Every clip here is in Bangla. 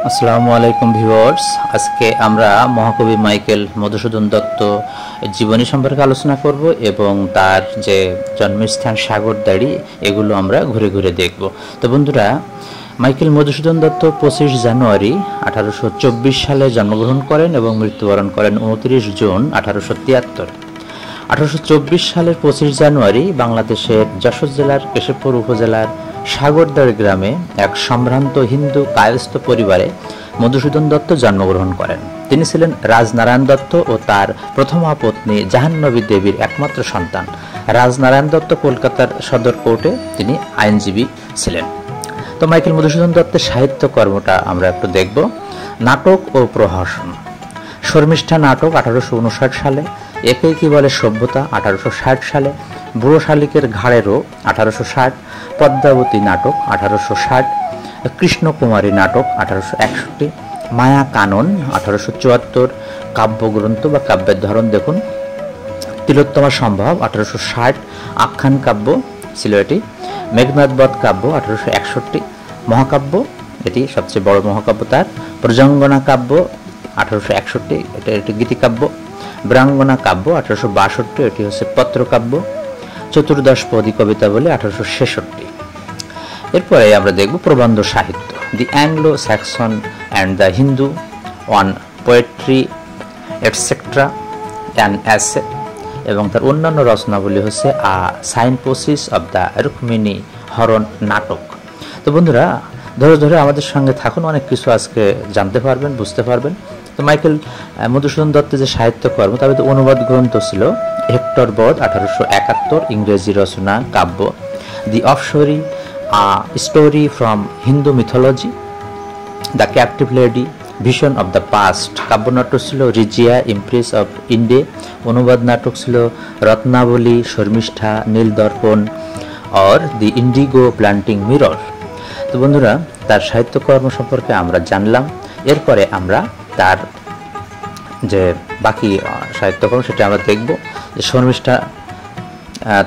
আসসালামু আলাইকুম ভিউয়ার্স। আজকে আমরা মহাকবি মাইকেল মধুসূদন দত্ত জীবনী সম্পর্কে আলোচনা করব এবং তার যে জন্মস্থান সাগরদাড়ি এগুলো আমরা ঘুরে ঘুরে দেখব। তো বন্ধুরা, মাইকেল মধুসূদন দত্ত 25 জানুয়ারি 1824 সালে জন্মগ্রহণ করেন এবং মৃত্যুবরণ করেন 29 জুন 1873। 1824 সালের 25 জানুয়ারি বাংলাদেশের যশোর জেলার কেশবপুর উপজেলার সাগরদাড়ি গ্রামে এক সম্ভ্রান্ত হিন্দু কায়স্থ পরিবারে মধুসূদন দত্ত জন্মগ্রহণ করেন। তিনি ছিলেন রাজনারায়ণ দত্ত ও তার প্রথমা পত্নী জাহান্নবী দেবীর একমাত্র সন্তান। রাজনারায়ণ দত্ত কলকাতার সদর কোর্টে তিনি আইনজীবী ছিলেন। তো মাইকেল মধুসূদন দত্তের সাহিত্য কর্মটা আমরা একটু দেখব। নাটক ও প্রহসন। শর্মিষ্ঠা নাটক 1859 সালে, একেই কি বলে সভ্যতা 1860 সালে, বুড়ো শালিকের ঘাড়েরও 1860, পদ্মাবতী নাটক 1860, কৃষ্ণকুমারী নাটক 1861, মায়া কানন 1874, কাব্যগ্রন্থ বা কাব্যের ধরন দেখুন, তিলোত্তমা সম্ভব 1860, আখ্যান কাব্য ছিল এটি, মেঘনাদবধ কাব্য 1861, মহাকাব্য এটি সবচেয়ে বড় মহাকাব্য তার, প্রজঙ্গনা কাব্য 1861, এটা একটি গীতিকাব্য, ব্রাঙ্গনা কাব্য 1862, এটি হচ্ছে পত্রকাব্য, চতুর্দশপদী কবিতা বলে 1866। এরপরে আমরা দেখব প্রবন্ধ সাহিত্য। The Anglo Saxon and the Hindu on poetry etcetera an essay, এবং তার অন্যান্য রচনাবলী হচ্ছে সাইনপোসিস অব দ্য রুক্মিণী হরণ নাটক। তো বন্ধুরা, ধরে ধরে আমাদের সঙ্গে থাকুন, অনেক কিছু আজকে জানতে পারবেন, বুঝতে পারবেন। তো মাইকেল মধুসূদন দত্তের যে সাহিত্যকর্ম তার মধ্যে অনুবাদ গ্রন্থ ছিল হেক্টর বধ 1871, ইংরেজি রচনা কাব্য দি অফশোরি story from Hindu mythology, the captive lady, vision of the past, কাব্যনাটক ছিল রিজিয়া ইমপ্রেস অফ ইন্ডে, অনুবাদ নাটক ছিল Ratnavali, Sharmishtha, Nildarpan or the indigo planting mirror. তো বন্ধুরা, তার সাহিত্যকর্ম সম্পর্কে আমরা জানলাম। এরপরে আমরা তার যে বাকি সাহিত্যকর্ম সেটা আমরা দেখব। যে শর্মিষ্ঠা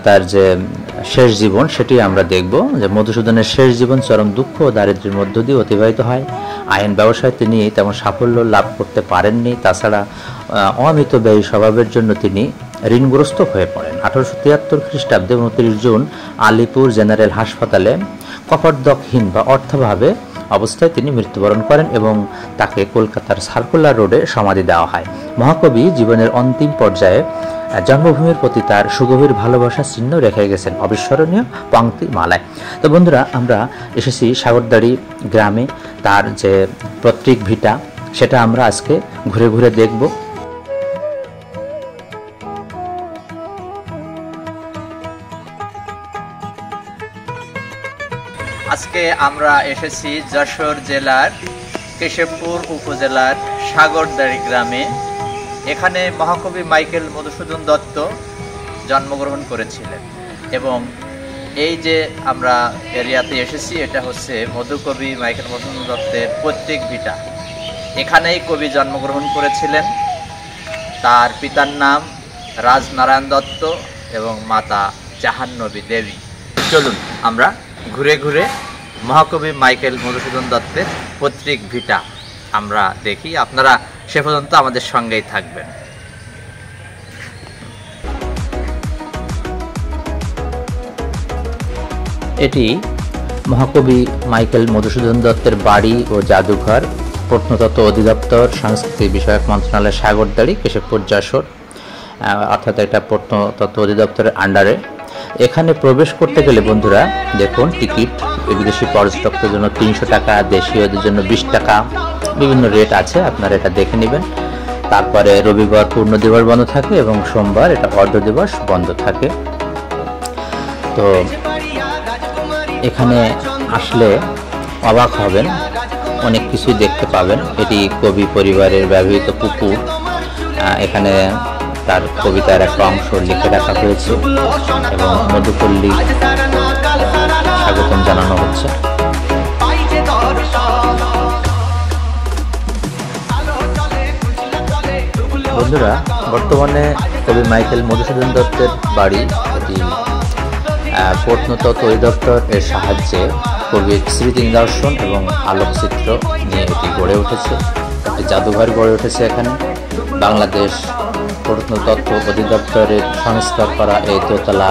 তার যে শেষ জীবন সেটি আমরা দেখব। যে মধুসূদনের শেষ জীবন চরম দুঃখ ও দারিদ্র্যের মধ্য দিয়ে অতিবাহিত হয়। আইন ব্যবসায় তিনি তেমন সাফল্য লাভ করতে পারেননি। তাছাড়া অমিত ব্যয়ী স্বভাবের জন্য তিনি ঋণগ্রস্ত হয়ে পড়েন। 1873 খ্রিস্টাব্দে 29 জুন আলিপুর জেনারেল হাসপাতালে কপর্দকহীন বা অর্থাভাবে অবস্থায় তিনি মৃত্যুবরণ করেন এবং তাকে কলকাতার সার্কুলার রোডে সমাধি দেওয়া হয়। মহাকবি জীবনের অন্তিম পর্যায়ে জন্মভূমির প্রতি তার সুগভীর ভালোবাসার চিহ্ন রেখে গেছেন অবিস্মরণীয় পংক্তি মালায়। তো বন্ধুরা, আমরা এসেছি সাগরদাড়ি গ্রামে, তার যে পৈতৃক ভিটা সেটা আমরা আজকে ঘুরে ঘুরে দেখব। আজকে আমরা এসেছি যশোর জেলার কেশবপুর উপজেলার সাগরদাড়ি গ্রামে। এখানে মহাকবি মাইকেল মধুসূদন দত্ত জন্মগ্রহণ করেছিলেন এবং এই যে আমরা এরিয়াতে এসেছি এটা হচ্ছে মধুকবি মাইকেল মধুসূদন দত্তের পৈতৃক ভিটা। এখানেই কবি জন্মগ্রহণ করেছিলেন। তার পিতার নাম রাজনারায়ণ দত্ত এবং মাতা জাহান্নবী দেবী। চলুন আমরা ঘুরে ঘুরে মহাকবি মাইকেল মধুসূদন দত্তের পৈতৃক ভিটা আমরা দেখি। আপনারা সে পর্যন্ত আমাদের সঙ্গেই থাকবেন। এটি মহাকবি মাইকেল মধুসূদন দত্তের বাড়ি ও জাদুঘর, প্রত্নতত্ত্ব অধিদপ্তর, সংস্কৃতি বিষয়ক মন্ত্রণালয়, সাগরদাড়ি, কেশবপুর, যশোর, অর্থাৎ এটা প্রত্নতত্ত্ব অধিদপ্তরের আন্ডারে। এখানে প্রবেশ করতে গেলে বন্ধুরা দেখুন, টিকিট বিদেশি পর্যটকদের জন্য 300 টাকা, দেশীয়দের জন্য 20 টাকা, বিভিন্ন রেট আছে, আপনারা এটা দেখে নেবেন। তারপরে রবিবার পূর্ণ দিবস বন্ধ থাকে এবং সোমবার এটা অর্ধ দিবস বন্ধ থাকে। তো এখানে আসলে অবাক হবেন, অনেক কিছুই দেখতে পাবেন। এটি কবি পরিবারের ব্যবহৃত পুকুর। এখানে তার কবিতার একটা অংশ লিখে রাখা হয়েছে এবং মধুপল্লী স্বাগতম জানানো হচ্ছে। বন্ধুরা, বর্তমানে কবি মাইকেল মধুসূদন দত্তের বাড়ি এটি প্রত্নতত্ত্ব অধিদপ্তর এর সাহায্যে কবির স্মৃতি নিদর্শন এবং আলোকচিত্র নিয়ে এটি গড়ে উঠেছে। একটি জাদুঘর গড়ে উঠেছে এখানে। বাংলাদেশ প্রত্নতত্ত্ব অধিদপ্তরের সংস্কার করা এই দোতলা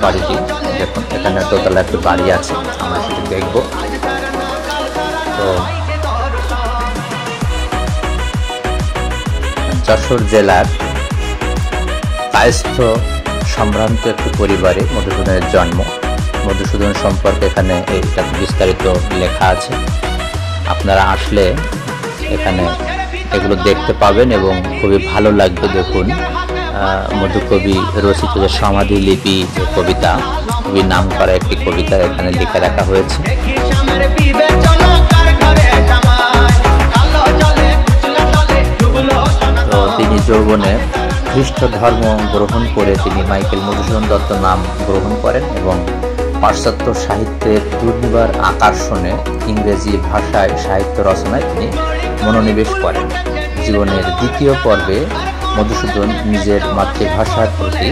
বাড়িটি, দেখুন এখানে দোতলা একটি বাড়ি আছে, আমরা সেটি দেখব। তো যশোর জেলার কায়স্থ সম্ভ্রান্ত একটি পরিবারে মধুসূদনের জন্ম। মধুসূদন সম্পর্কে এখানে এইটা বিস্তারিত লেখা আছে, আপনারা আসলে এখানে এগুলো দেখতে পাবেন এবং খুবই ভালো লাগবে। দেখুন মধুকবি রচিত যে সমাধি লিপি যে কবিতা, খুবই নাম করা একটি কবিতা এখানে লিখে রাখা হয়েছে। তো তিনি যৌবনে খ্রিস্ট ধর্ম গ্রহণ করে তিনি মাইকেল মধুসূদন দত্ত নাম গ্রহণ করেন এবং পাশ্চাত্য সাহিত্যের দুর্নিবার আকর্ষণে ইংরেজি ভাষায় সাহিত্য রচনায় তিনি মনোনিবেশ করেন। জীবনের দ্বিতীয় পর্বে মধুসূদন নিজের মাতৃভাষার প্রতি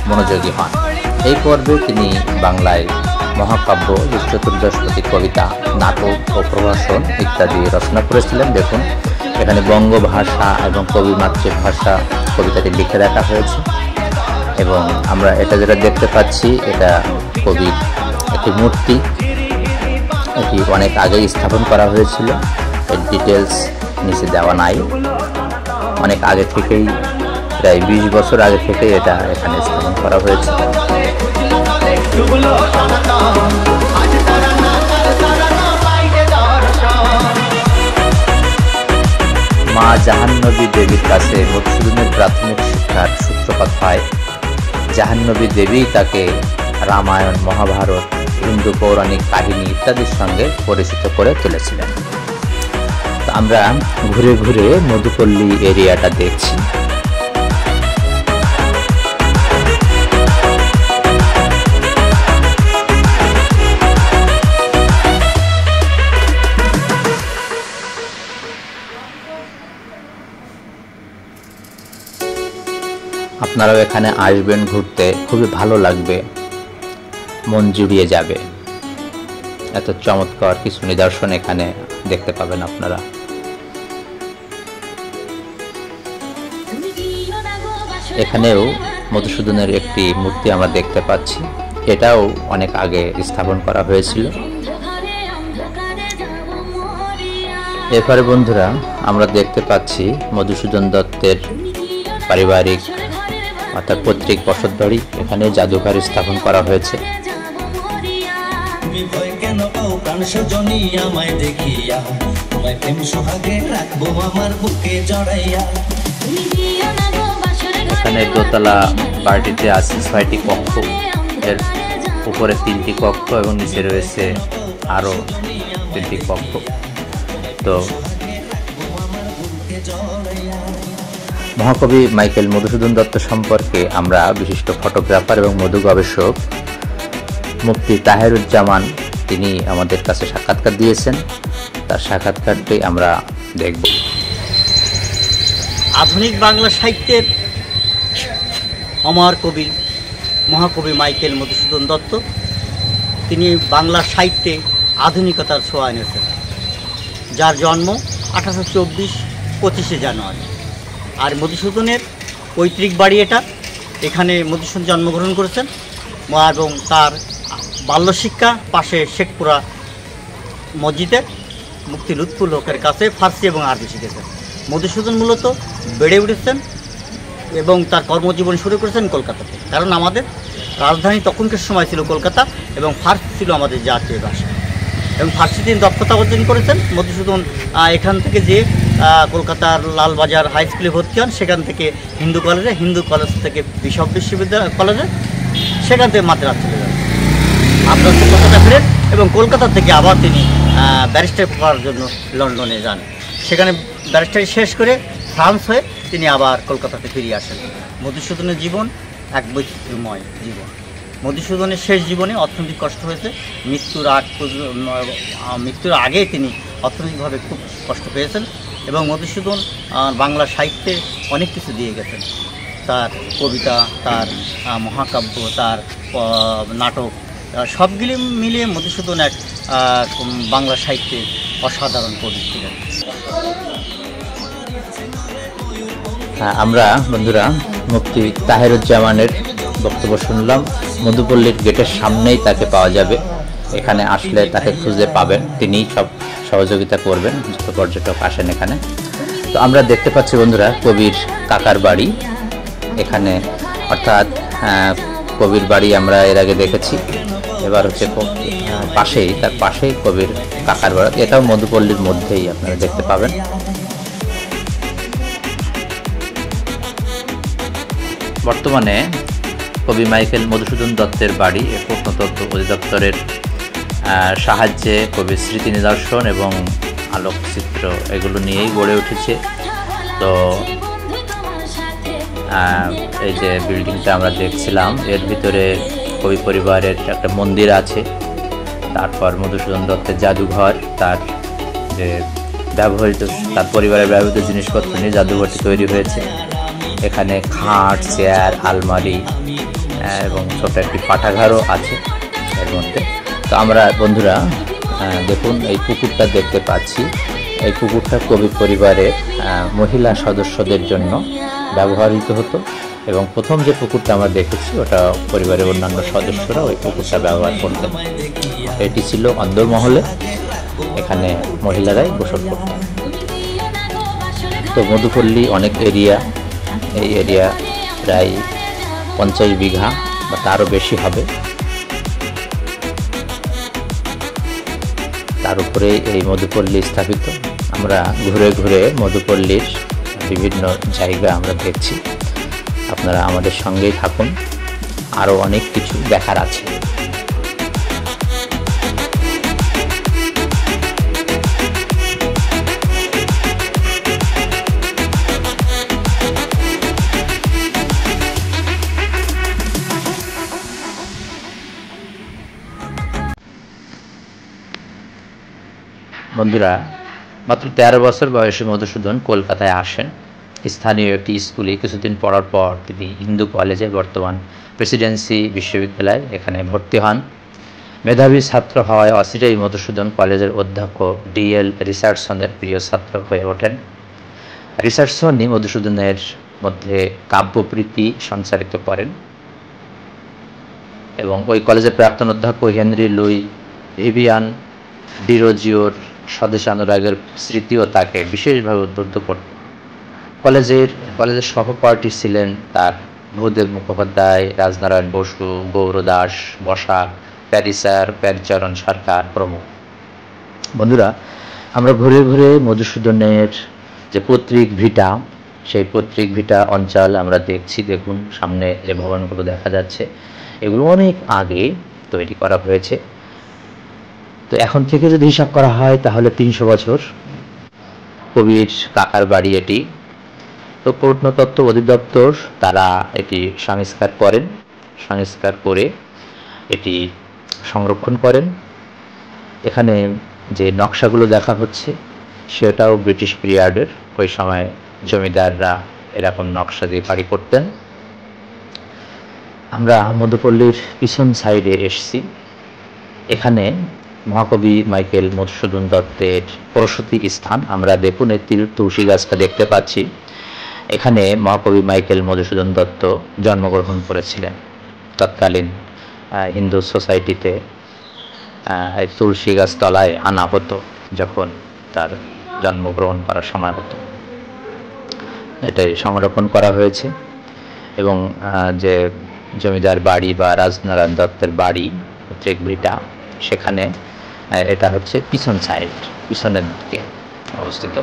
মনোযোগী হন। এই পর্বে তিনি বাংলায় মহাকাব্য, চতুর্দশপদী কবিতা, নাটক ও প্রভাষণ ইত্যাদি রচনা করেছিলেন। দেখুন এখানে বঙ্গভাষা এবং কবি মাতৃভাষা কবিতাটি লিখে রাখা হয়েছে এবং আমরা এটা যেটা দেখতে পাচ্ছি এটা কবির একটি মূর্তি, এটি অনেক আগেই স্থাপন করা হয়েছিল, এর ডিটেলস নিচে দেওয়া নাই। অনেক আগে থেকেই, প্রায় 20 বছর আগে থেকেই এটা এখানে স্থাপন করা হয়েছে। মা জাহান্নবী দেবীর কাছে মধুসূদনের প্রাথমিক শিক্ষার সূত্রপাত হয়। জাহান্নবী দেবী তাকে রামায়ণ, মহাভারত, হিন্দু পৌরাণিক কাহিনী ইত্যাদির সঙ্গে পরিচিত করে তুলেছিলেন। আমরা ঘুরে ঘুরে মধুপল্লী এরিয়াটা দেখছি। আপনারাও এখানে আসবেন ঘুরতে, খুবই ভালো লাগবে, মন জুড়িয়ে যাবে। এত চমৎকার কিছু নিদর্শন এখানে দেখতে পাবেন আপনারা। এখানেও মধুসূদনের একটি মূর্তি আমরা দেখতে পাচ্ছি, এটাও অনেক আগে স্থাপন করা হয়েছিল। এরপরে বন্ধুরা আমরা দেখতে পাচ্ছি মধুসূদন দত্তের পারিবারিক অর্থাৎ পৈতৃক বসতবাড়ি, এখানে জাদুঘর স্থাপন করা হয়েছে। এখানে দোতলা বাড়িটিতে আছে 6টি কক্ষ, এর উপরে 3টি কক্ষ এবং নিচে রয়েছে আরো 3টি কক্ষ। তো মহাকবি মাইকেল মধুসূদন দত্ত সম্পর্কে আমরা বিশিষ্ট ফটোগ্রাফার এবং মধু গবেষক মুফতি তাহেরুজ্জামান তিনি আমাদের কাছে সাক্ষাৎকার দিয়েছেন, তার সাক্ষাৎকারটি আমরা দেখব। আধুনিক বাংলা সাহিত্যের অমর কবি মহাকবি মাইকেল মধুসূদন দত্ত তিনি বাংলা সাহিত্যে আধুনিকতার ছোঁয়া এনেছেন, যার জন্ম 1824 25শে জানুয়ারি। আর মধুসূদনের পৈতৃক বাড়ি এটা, এখানে মধুসূদন জন্মগ্রহণ করেছেন এবং তার বাল্যশিক্ষা পাশে শেখপুরা মসজিদের মুফতি লুৎফুল হকের কাছে ফার্সি এবং আরবি শিখেছেন। মধুসূদন মূলত বেড়ে উঠেছেন এবং তার কর্মজীবন শুরু করেছেন কলকাতাতে, কারণ আমাদের রাজধানী তখনকার সময় ছিল কলকাতা এবং ফার্সি ছিল আমাদের জাতীয় ভাষা এবং ফার্সি তিনি দক্ষতা অর্জন করেছেন। মধুসূদন এখান থেকে যে কলকাতার লালবাজার হাই স্কুলে ভর্তি হন, সেখান থেকে হিন্দু কলেজ থেকে বিশপ বিশ্ববিদ্যালয় কলেজে, সেখান থেকে মাদ্রাস চলে যান, মাদ্রাস কলকাতা ফিরেন এবং কলকাতা থেকে আবার তিনি ব্যারিস্টার পড়ার জন্য লন্ডনে যান। সেখানে ব্যারিস্টারি শেষ করে ফ্রান্স হয়ে তিনি আবার কলকাতাতে ফিরে আসেন। মধুসূদনের জীবন এক বৈচিত্র্যময় জীবন। মধুসূদনের শেষ জীবনে অর্থনৈতিক কষ্ট হয়েছে, মৃত্যুর আগে তিনি অর্থনৈতিকভাবে খুব কষ্ট পেয়েছেন এবং মধুসূদন বাংলা সাহিত্যে অনেক কিছু দিয়ে গেছেন। তার কবিতা, তার মহাকাব্য, তার নাটক সবগুলি মিলিয়ে মধুসূদন এক বাংলা সাহিত্যে অসাধারণ কবি ছিলেন। আমরা বন্ধুরা মুফতি তাহেরুজ্জামানের বক্তব্য শুনলাম। মধুপল্লীর গেটের সামনেই তাকে পাওয়া যাবে, এখানে আসলে তাকে খুঁজে পাবেন, তিনিই সব সহযোগিতা করবেন যত পর্যটক আসেন এখানে। তো আমরা দেখতে পাচ্ছি বন্ধুরা কবির কাকার বাড়ি এখানে, অর্থাৎ কবির বাড়ি আমরা এর আগে দেখেছি, এবার হচ্ছে পাশেই, তার পাশেই কবির কাকার বাড়ি, এটাও মধুপল্লীর মধ্যেই আপনারা দেখতে পাবেন। বর্তমানে কবি মাইকেল মধুসূদন দত্তের বাড়ি প্রত্নতত্ত্ব অধিদপ্তরের সাহায্যে কবির স্মৃতি নিদর্শন এবং আলোকচিত্র এগুলো নিয়েই গড়ে উঠেছে। তো এই যে বিল্ডিংটা আমরা দেখছিলাম, এর ভিতরে কবি পরিবারের একটা মন্দির আছে, তারপর মধুসূদন দত্তের জাদুঘর, তার যে ব্যবহৃত, তার পরিবারের ব্যবহৃত জিনিসপত্র নিয়ে জাদুঘরটি তৈরি হয়েছে। এখানে খাট, চেয়ার, আলমারি এবং ছোট একটি পাঠাগারও আছে এর মধ্যে। তো আমরা বন্ধুরা দেখুন এই পুকুরটা দেখতে পাচ্ছি, এই পুকুরটা কবি পরিবারের মহিলা সদস্যদের জন্য ব্যবহৃত হতো, এবং প্রথম যে পুকুরটা আমরা দেখেছি ওটা পরিবারের অন্যান্য সদস্যরা ওই পুকুরটা ব্যবহার করতেন। এটি ছিল অন্দরমহলে, এখানে মহিলারাই গোসল করতেন। তো মধুপল্লী অনেক এরিয়া, এই এরিয়া প্রায় 50 বিঘা বা তারও বেশি হবে। তার উপরে এই মধুপল্লী স্থাপিত। আমরা ঘুরে ঘুরে মধুপল্লীর বিভিন্ন জায়গা আমরা দেখছি, আপনারা আমাদের সঙ্গেই থাকুন, আরও অনেক কিছু দেখার আছে। বন্ধুরা মাত্র 13 বছর বয়সে মধুসূদন কলকাতায় আসেন। স্থানীয় একটি স্কুলে কিছুদিন পড়ার পর তিনি হিন্দু কলেজে, বর্তমান প্রেসিডেন্সি বিশ্ববিদ্যালয়, এখানে ভর্তি হন। মেধাবী ছাত্র হওয়ায় অচিরেই মধুসূদন কলেজের অধ্যক্ষ ডিএল রিচার্ডসনের প্রিয় ছাত্র হয়ে ওঠেন। রিচার্ডসনই মধুসূদনের মধ্যে কাব্যপ্রীতি সঞ্চারিত করেন, এবং ওই কলেজের প্রাক্তন অধ্যক্ষ হেনরি লুই ভিভিয়ান ডিরোজিওর স্বদেশ অনুরাগের স্মৃতিও তাকে বিশেষভাবে উদ্বুদ্ধ করত। কলেজের সহপাঠী ছিলেন তার ভূদেব মুখোপাধ্যায়, রাজনারায়ণ বসু, গৌর দাস, বসাক, প্যারিচরণ সরকার প্রমুখ। বন্ধুরা আমরা ঘুরে ঘুরে মধুসূদনের যে পৈতৃক ভিটা, সেই পৈতৃক ভিটা অঞ্চল আমরা দেখছি। দেখুন সামনে যে ভবনগুলো দেখা যাচ্ছে, এগুলো অনেক আগে তৈরি করা হয়েছে। তো এখন থেকে যদি হিসাব করা হয় তাহলে 300 বছর কবির কাকার বাড়ি এটি। তো প্রত্নতত্ত্ব অধিদপ্তর তারা এটি সংস্কার করে এটি সংরক্ষণ করেন। এখানে যে নকশাগুলো দেখা হচ্ছে সেটাও ব্রিটিশ পিরিয়ডের, ওই সময় জমিদাররা এরকম নকশা দিয়ে বাড়ি করতেন। আমরা মধুপল্লীর পিছন সাইডে এসেছি। এখানে মহাকবি মাইকেল মধুসূদন দত্তের প্রসূতি স্থান। আমরা দেখুন এই তুলসী গাছটা দেখতে পাচ্ছি, এখানে মহাকবি মাইকেল মধুসূদন দত্ত জন্মগ্রহণ করেছিলেন। তৎকালীন হিন্দু সোসাইটিতে তুলসী গাছ তলায় আনা হতো যখন তার জন্মগ্রহণ করার সময় হতো। এটাই সংরক্ষণ করা হয়েছে। এবং যে জমিদার বাড়ি বা রাজনারায়ণ দত্তের বাড়ি পৈতৃক ভিটা, সেখানে এটা হচ্ছে পিছন সাইড, পিছনের দিকে অবস্থিত।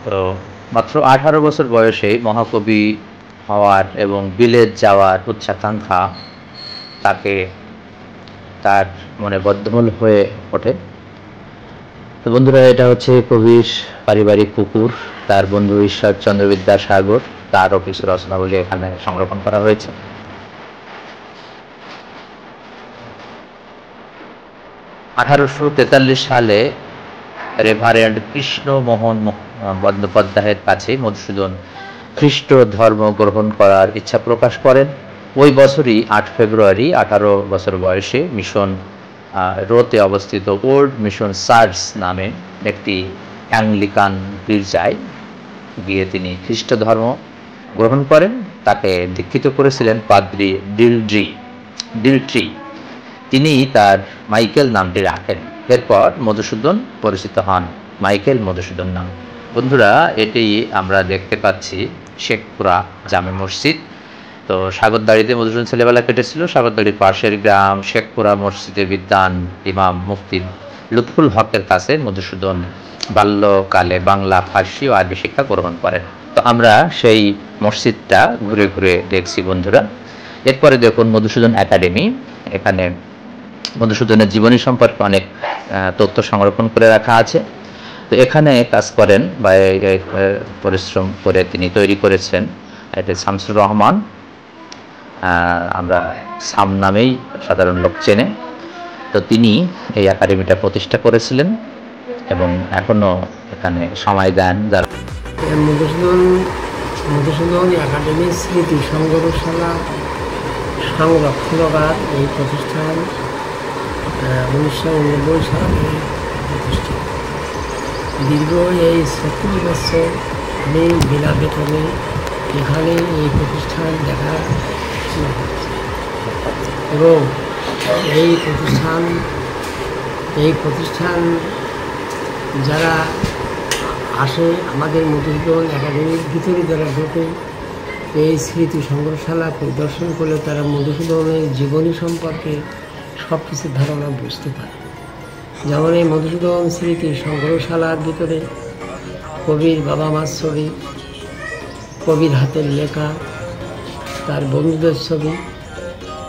তো মাত্র 18 বছর বয়সে মহাকবি হওয়ার এবং বিলেত যাওয়ার উচ্চাকাঙ্ক্ষা তাকে তার মনে বদ্ধমূল হয়ে ওঠে। তো বন্ধুরা এটা হচ্ছে কবির পারিবারিক পুকুর, তার বন্ধু ঈশ্বরচন্দ্র বিদ্যাসাগর, তারও কিছু রচনাবলী এখানে সংরক্ষণ করা হয়েছে। 1843 সালে রেভারেন্ড কৃষ্ণমোহন বন্দ্যোপাধ্যায়ের কাছে মধুসূদন খ্রিস্ট ধর্ম গ্রহণ করার ইচ্ছা প্রকাশ করেন। ওই বছরই 8 ফেব্রুয়ারি 18 বছর বয়সে মিশন রোতে অবস্থিত ওল্ড মিশন চার্চ নামে একটি অ্যাংলিকান গির্জায় গিয়ে তিনি খ্রিস্ট ধর্ম গ্রহণ করেন। তাকে দীক্ষিত করেছিলেন পাদ্রী ডিলট্রি। তিনি তার মাইকেল নামটি রাখেন। এরপর মধুসূদন পরিচিত হন মাইকেল মধুসূদন নাম। বন্ধুরা, এটি আমরা দেখতে পাচ্ছি শেখপুরা জামে মসজিদ। তো সাগরদাড়িতে মধুসূদন ছেলেবেলা কেটেছিল। সাগরদাড়ির পাশের গ্রাম শেখপুরা মসজিদে বিদ্বান ইমাম মুফতি লুৎফুল হকের কাছে মধুসূদন বাল্যকালে বাংলা, ফার্সি ও আরবি শিক্ষা গ্রহণ করেন। তো আমরা সেই মসজিদটা ঘুরে ঘুরে দেখছি বন্ধুরা। এরপরে দেখুন মধুসূদন একাডেমি। এখানে মধুসূদনের জীবনী সম্পর্কে অনেক তথ্য সংরক্ষণ করে রাখা আছে। তো এখানে কাজ করেন বা পরিশ্রম করে তিনি তৈরি করেছেন এটা শামসুর রহমান, আমরা সাম নামেই সাধারণ লোক চেনে। তো তিনি এই একাডেমিটা প্রতিষ্ঠা করেছিলেন এবং এখনো এখানে সময় দেন। যারা মধুসূদন একাডেমি স্মৃতি সংগ্রহশালা সংরক্ষণাগার এই প্রতিষ্ঠান 1990 সালে প্রতিষ্ঠা। দীর্ঘ এই 36 বছর আমি বিনা বেতনে এখানে এই প্রতিষ্ঠান দেখা এবং এই প্রতিষ্ঠান যারা আসে আমাদের মধুসূদন একাডেমির ভিতরে যারা ঢোকে এই স্মৃতি সংগ্রহশালা পরিদর্শন করলে তারা মধুসূদনের জীবনী সম্পর্কে সব কিছু ধারণা বুঝতে পারে। যেমন এই মধুসূদন স্মৃতি সংগ্রহশালার ভিতরে কবির বাবা মার ছবি, কবির হাতের লেখা, তার বন্ধুদের ছবি,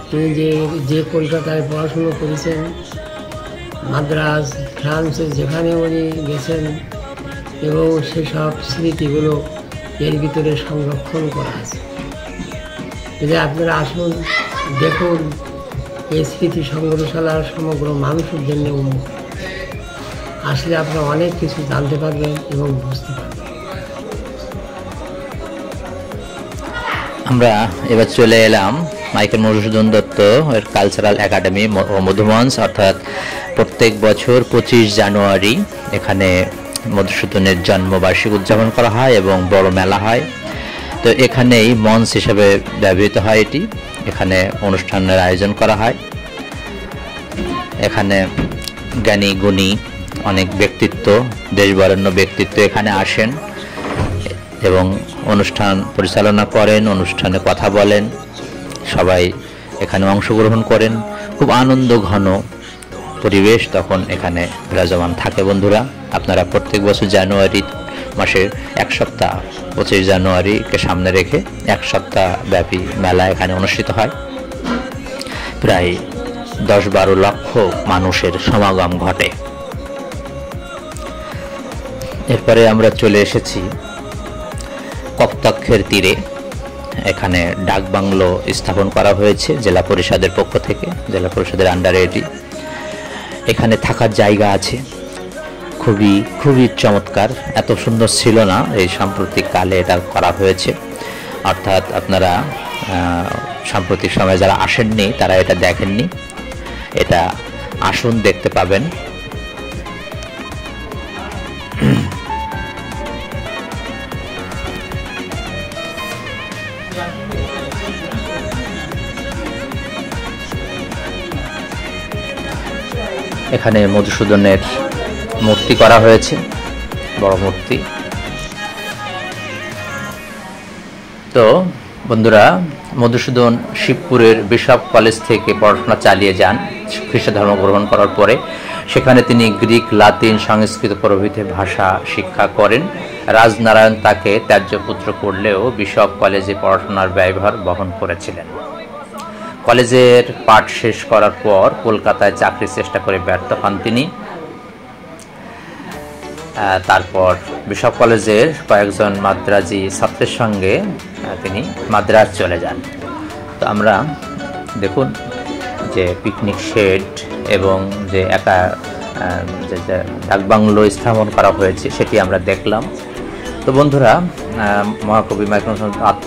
তিনি যে কলকাতায় পড়াশুনো করেছেন, মাদ্রাজ, ফ্রান্সে যেখানে উনি গেছেন, এবং সেসব স্মৃতিগুলো এর ভিতরে সংরক্ষণ করা আছে। যদি আপনারা আসুন, দেখুন, এই স্মৃতি সংগ্রহশালার সমগ্র মানুষের জন্য উন্মুক্ত। আসলে আপনারা অনেক কিছু জানতে পারবেন এবং বুঝতে পারবেন। আমরা এবার চলে এলাম মাইকেল মধুসূদন দত্ত এর কালচারাল একাডেমি ও মধুমঞ্চ, অর্থাৎ প্রত্যেক বছর 25 জানুয়ারি এখানে মধুসূদনের জন্মবার্ষিকী উদযাপন করা হয় এবং বড় মেলা হয়। তো এখানেই মঞ্চ হিসেবে ব্যবহৃত হয় এটি। এখানে অনুষ্ঠানের আয়োজন করা হয়। এখানে জ্ঞানী গুণী অনেক ব্যক্তিত্ব, দেশ বরেণ্য ব্যক্তিত্ব এখানে আসেন এবং অনুষ্ঠান পরিচালনা করেন, অনুষ্ঠানে কথা বলেন, সবাই এখানে অংশগ্রহণ করেন। খুব আনন্দ ঘন পরিবেশ তখন এখানে বিরাজমান থাকে। বন্ধুরা, আপনারা প্রত্যেক বছর জানুয়ারি মাসের 1 সপ্তাহ 25 জানুয়ারিকে সামনে রেখে 1 সপ্তাহ ব্যাপী মেলা এখানে অনুষ্ঠিত হয়। প্রায় 10-12 লক্ষ মানুষের সমাগম ঘটে। এরপরে আমরা চলে এসেছি কপোতাক্ষের তীরে। এখানে ডাক বাংলো স্থাপন করা হয়েছে জেলা পরিষদের পক্ষ থেকে, জেলা পরিষদের আন্ডারে এটি। এখানে থাকার জায়গা আছে, খুবই চমৎকার। এত সুন্দর ছিল না, এই সাম্প্রতিক কালে এটা করা হয়েছে। অর্থাৎ আপনারা সাম্প্রতিক সময়ে যারা আসেননি তারা এটা দেখেননি, এটা আসুন, দেখতে পাবেন। এখানে মধুসূদনের মূর্তি করা হয়েছে, বড় মূর্তি। তো বন্ধুরা, মধুসূদন শিবপুরের বিশপ কলেজ থেকে পড়াশোনা চালিয়ে যান। খ্রিস্ট ধর্ম গ্রহণ করার পরে সেখানে তিনি গ্রিক, লাতিন, সংস্কৃত প্রভৃতি ভাষা শিক্ষা করেন। রাজনারায়ণ তাকে ত্যায্য পুত্র করলেও বিশপ কলেজে পড়াশোনার ব্যয়ভার বহন করেছিলেন। কলেজের পাঠ শেষ করার পর কলকাতায় চাকরির চেষ্টা করে ব্যর্থ হন তিনি। তারপর বিশপ কলেজের কয়েকজন মাদ্রাজি ছাত্রের সঙ্গে তিনি মাদ্রাজ চলে যান। তো আমরা দেখুন যে পিকনিক শেড এবং যে একা যে ডাকবাংলো স্থাপন করা হয়েছে সেটি আমরা দেখলাম। তো বন্ধুরা, মহাকবি মাইকেল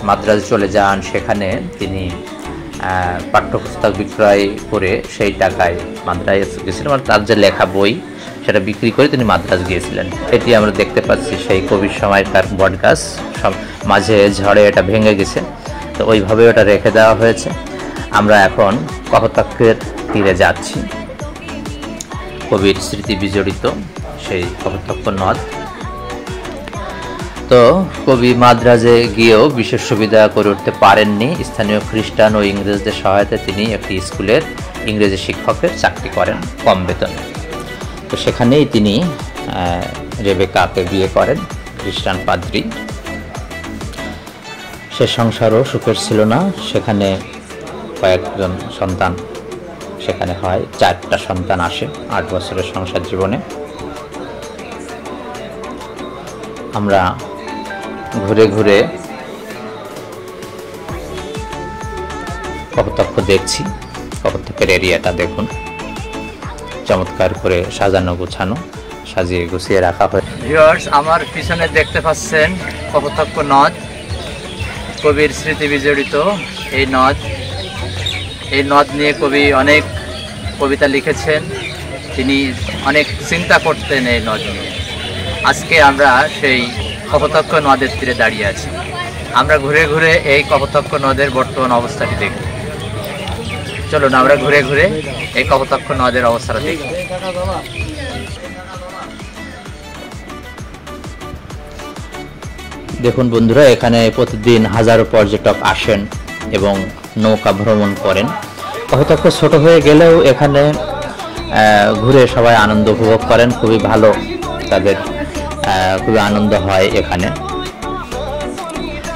মাদ্রাজ চলে যান, সেখানে তিনি পাঠ্যপুস্তক বিক্রয় করে সেই টাকায় মাদ্রাজ গিয়েছিলেন, মানে তার যে লেখা বই সেটা বিক্রি করে তিনি মাদ্রাজ গিয়েছিলেন। এটি আমরা দেখতে পাচ্ছি সেই কবির সময়কার বটগাছ, সব মাঝে ঝড়ে এটা ভেঙে গেছে, তো ওইভাবে ওটা রেখে দেওয়া হয়েছে। আমরা এখন কপোতাক্ষের তীরে যাচ্ছি, কবির স্মৃতি বিজড়িত সেই কপোতাক্ষ নদ। তো কবি মাদ্রাজে গিয়েও বিশেষ সুবিধা করে উঠতে পারেননি। স্থানীয় খ্রিস্টান ও ইংরেজদের সহায়তায় তিনি একটি স্কুলের ইংরেজি শিক্ষকের চাকরি করেন কম বেতনে। তো সেখানেই তিনি রেবেকাকে বিয়ে করেন, খ্রিস্টান পাদ্রী। সে সংসারও সুখের ছিল না, সেখানে কয়েকজন সন্তান সেখানে হয়, 4টা সন্তান আসে 8 বছরের সংসার জীবনে। আমরা ঘুরে ঘুরে কপোতাক্ষ দেখছি। কপোতাক্ষের এরিয়াটা দেখুন, চমৎকার করে সাজানো গোছানো, সাজিয়ে গুছিয়ে রাখা হয়। ভিউয়ার্স, আমার পিছনে দেখতে পাচ্ছেন কপোতাক্ষ নদ, কবির স্মৃতি বিজড়িত এই নদ। এই নদ নিয়ে কবি অনেক কবিতা লিখেছেন, তিনি অনেক চিন্তা করতেন এই নদ নিয়ে। আজকে আমরা সেই কপোতাক্ষ নদের তীরে দাঁড়িয়ে আছি। আমরা ঘুরে ঘুরে এই কপোতাক্ষ নদের বর্তমান অবস্থাটি দেখব। চলুন আমরা ঘুরে ঘুরে এই কপোতাক্ষ নদের অবস্থাটা দেখব। দেখুন বন্ধুরা, এখানে প্রতিদিন হাজারো পর্যটক আসেন এবং নৌকা ভ্রমণ করেন। কপোতাক্ষ ছোট হয়ে গেলেও এখানে ঘুরে সবাই আনন্দ উপভোগ করেন, খুবই ভালো, তাদের খুবই আনন্দ হয় এখানে।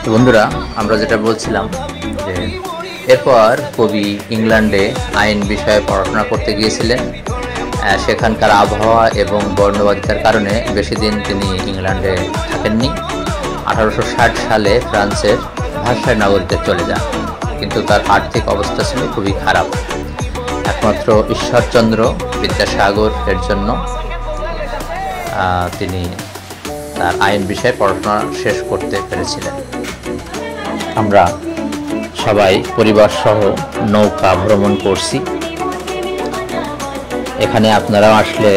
তো বন্ধুরা, আমরা যেটা বলছিলাম যে এরপর কবি ইংল্যান্ডে আইন বিষয়ে পড়াশোনা করতে গিয়েছিলেন। সেখানকার আবহাওয়া এবং বর্ণবাদিতার কারণে বেশি দিন তিনি ইংল্যান্ডে থাকেননি। 1860 সালে ফ্রান্সের ভার্সাই নগরীতে চলে যান, কিন্তু তার আর্থিক অবস্থা ছিল খুবই খারাপ। একমাত্র ঈশ্বরচন্দ্র বিদ্যাসাগর এর জন্য তিনি তার আইন বিষয়ে পড়াশোনা শেষ করতে পেরেছিলেন। আমরা সবাই পরিবার সহ নৌকা ভ্রমণ করছি। এখানে আপনারাও আসলে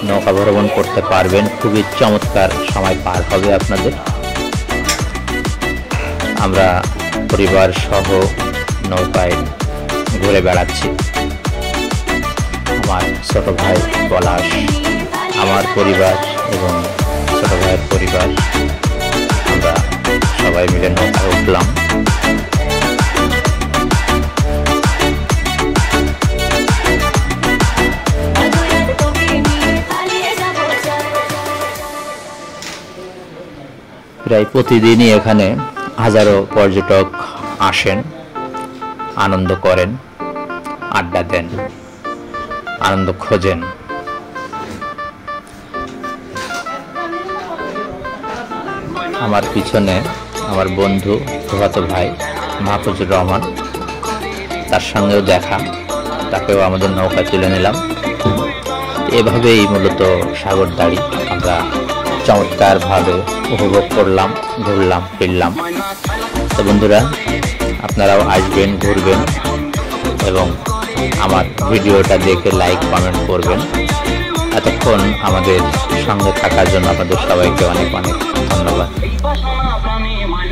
নৌকা ভ্রমণ করতে পারবেন, খুবই চমৎকার সময় পার হবে আপনাদের। আমরা পরিবার সহ নৌকায় ঘুরে বেড়াচ্ছি। আমার ছোট ভাই পলাশ, আমার পরিবার এবং ছোট ভাইয়ের পরিবার, আমরা সবাই মিলে নৌকায় উঠলাম। প্রায় প্রতিদিনই এখানে হাজারো পর্যটক আসেন, আনন্দ করেন, আড্ডা দেন, আনন্দ খোঁজেন। আমার পিছনে আমার বন্ধু ফুফাতো ভাই মাহফুজুর রহমান, তার সঙ্গেও দেখা, তাকেও আমাদের নৌকায় তুলে নিলাম। এভাবেই মূলত সাগরদাড়ি আমরা চমৎকারভাবে উপভোগ করলাম, ঘুরলাম, ফিরলাম। তো বন্ধুরা, আপনারাও আসবেন, ঘুরবেন এবং আমার ভিডিওটা দেখে লাইক কমেন্ট করবেন। এতক্ষণ আমাদের সঙ্গে থাকার জন্য আপনাদের সবাইকে অনেক অনেক ধন্যবাদ।